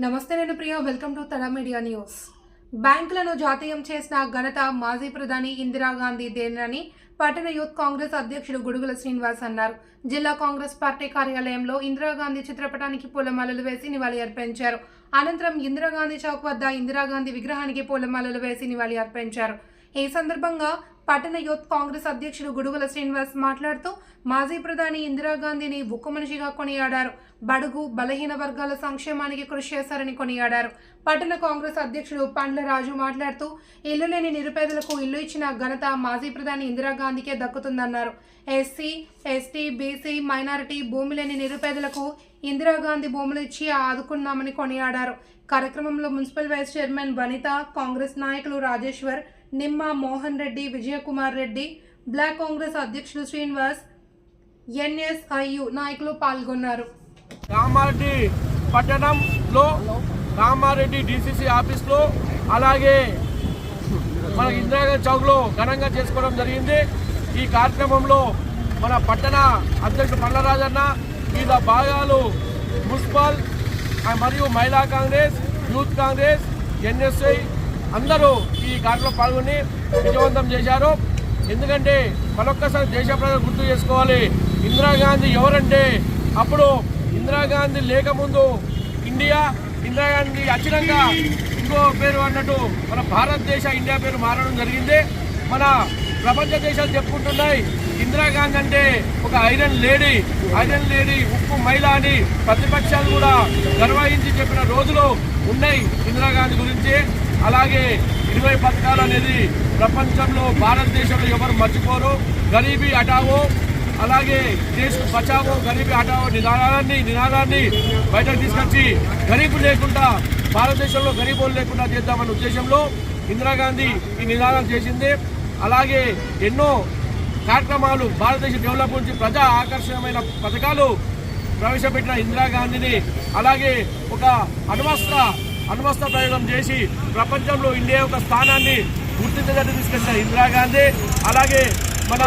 నమస్తే నేను Priya welcome to Tada media news. బ్యాంకులను జాతీయం చేసిన ఘనత మాజీ ప్రధాని ఇందిరాగాంధీ దేనని పట్టణ యూత్ కాంగ్రెస్ అధ్యక్షుడు గుడుగుల శ్రీనివాస్ అన్నారు। జిల్లా కాంగ్రెస్ పార్టీ కార్యాలయంలో ఇందిరాగాంధీ చిత్రపటానికి పూలమాలలు వేసి నివాళి అర్పించారు। అనంతరం ఇందిరాగాంధీ చౌక్ వద్ద ఇందిరాగాంధీ విగ్రహానికి పూలమాలలు వేసి నివాళి అర్పించారు। ఈ సందర్భంగా పట్టణ యూత్ కాంగ్రెస్ అధ్యక్షుడు గుడుగుల శ్రీనివాస్ మాట్లాడుతూ మాజీ ప్రధాని ఇందిరాగాంధీని ఉక్కు మనిషిగా కొనియాడారు। బడుగు బలహీన వర్గాల సంక్షేమానికి కృషి చేశారని కొనియాడారు। పట్టణ కాంగ్రెస్ అధ్యక్షుడు పండ్ల రాజు మాట్లాడుతూ ఇల్లు లేని నిరుపేదలకు ఇల్లు ఇచ్చిన ఘనత మాజీ ప్రధాని ఇందిరాగాంధీకే దక్కుతుందన్నారు। ఎస్సీ ఎస్టీ బీసీ మైనారిటీ భూమి లేని నిరుపేదలకు ఇందిరాగాంధీ భూములు ఇచ్చి ఆదుకున్నామని కొనియాడారు। కార్యక్రమంలో మున్సిపల్ వైస్ చైర్మన్ వనిత, కాంగ్రెస్ నాయకులు రాజేశ్వర్, నిమ్మ మోహన్ రెడ్డి, విజయకుమార్ రెడ్డి, బ్లాక్ కాంగ్రెస్ అధ్యక్షుడు శ్రీనివాస్, ఎన్ఎస్ఐయు నాయకులు పాల్గొన్నారు। కామారెడ్డి పట్టణంలో కామారెడ్డి డిసిసి ఆఫీస్లో అలాగే మన ఇందిరాగాంధీ చౌక్లో ఘనంగా చేసుకోవడం జరిగింది। ఈ కార్యక్రమంలో మన పట్టణ అధ్యక్షుడు పండ్లరాజన్న, వివిధ భాగాలు మున్సిపల్ మరియు మహిళా కాంగ్రెస్, యూత్ కాంగ్రెస్, ఎన్ఎస్ఐ అందరూ ఈ కార్యక్రమంలో పాల్గొని విజయవంతం చేశారు। ఎందుకంటే మరొక్కసారి దేశ ప్రజలు గుర్తు చేసుకోవాలి, ఇందిరాగాంధీ ఎవరంటే అప్పుడు ఇందిరాగాంధీ లేకముందు ఇందిరాగాంధీ వచ్చినాక ఇంకో పేరు అన్నట్టు మన భారతదేశ ఇండియా పేరు మారడం జరిగింది। మన ప్రపంచ దేశాలు చెప్పుకుంటున్నాయి ఇందిరాగాంధీ అంటే ఒక ఐరన్ లేడీ ఉక్కు మహిళ అని ప్రతిపక్షాలు కూడా గర్వహించి చెప్పిన రోజులు ఉన్నాయి ఇందిరాగాంధీ గురించి। అలాగే 20 పథకాలు అనేది ప్రపంచంలో భారతదేశంలో ఎవరు మర్చిపోరు। గరీబీ హటావో, అలాగే దేశ్ బచావో గరీబీ హటావో నినాదాన్ని బయటకు తీసుకొచ్చి గరీబు లేకుండా భారతదేశంలో గరీబులు లేకుండా చేద్దామన్న ఉద్దేశంలో ఇందిరాగాంధీ ఈ నినాదం చేసింది। అలాగే ఎన్నో కార్యక్రమాలు భారతదేశ డెవలప్ నుంచి ప్రజా ఆకర్షణమైన పథకాలు ప్రవేశపెట్టిన ఇందిరాగాంధీని, అలాగే ఒక అణ్వస్త్ర ప్రయోగం చేసి ప్రపంచంలో ఇండియా యొక్క స్థానాన్ని గుర్తించడానికి తీసుకెళ్లిన ఇందిరాగాంధీ, అలాగే మన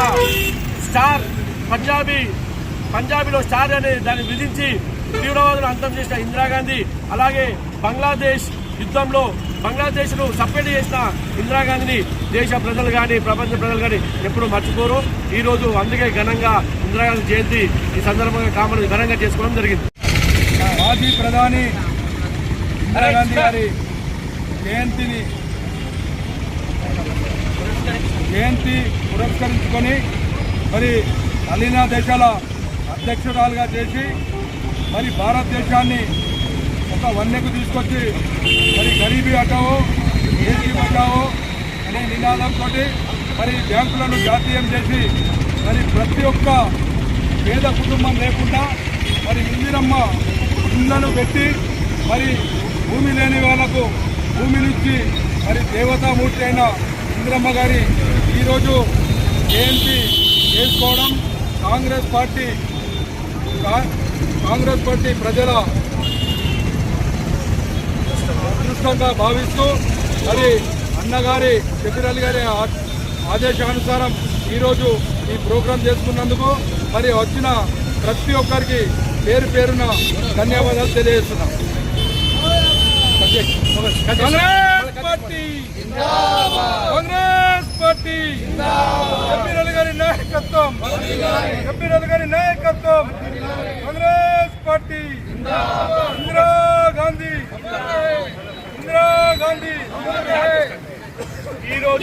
స్టార్ పంజాబీలో స్టార్ అనే దాన్ని విధించి తీవ్రవాదులు అంతం చేసిన ఇందిరాగాంధీ, అలాగే బంగ్లాదేశ్ యుద్ధంలో బంగ్లాదేశ్ను సపరేట్ చేసిన ఇందిరాగాంధీని దేశ ప్రజలు కానీ ప్రపంచ ప్రజలు కానీ ఎప్పుడూ మర్చిపోరు। ఈరోజు అందుకే ఘనంగా ఇందిరాగాంధీ జయంతి ఈ సందర్భంగా కామన్ ఘనంగా చేసుకోవడం జరిగింది। మాజీ ప్రధాని ఇందిరాగాంధీ గారి జయంతి పురస్కరించుకొని మరి అలీనా దేశాల అధ్యక్షురాలుగా చేసి మరి భారతదేశాన్ని ఒక వన్నెకు తీసుకొచ్చి మరి గరీబీ హటావో దేశీ బచావో అనే నినాదంతో మరి బ్యాంకులను జాతీయం చేసి మరి ప్రతి ఒక్క పేద కుటుంబం లేకుండా మరి ఇందిరమ్మ ఇళ్లను పెట్టి మరి భూమి లేని వాళ్లకు భూమినిచ్చి మరి దేవతామూర్తి అయిన ఇందిరమ్మ గారి ఈరోజు జయంతి చేసుకోవడం కాంగ్రెస్ పార్టీ ప్రజల అదృష్టంగా భావిస్తూ మరి అన్నగారి షబీర్ అలీ గారి ఆదేశానుసారం ఈరోజు ఈ ప్రోగ్రాం చేసుకున్నందుకు మరి వచ్చిన ప్రతి ఒక్కరికి పేరున ధన్యవాదాలు తెలియజేస్తున్నాం। కాంగ్రెస్ పార్టీ షబీర్ అలీ గారి నాయకత్వం, కాంగ్రెస్ పార్టీ ఇందిరాగాంధీ ఈరోజు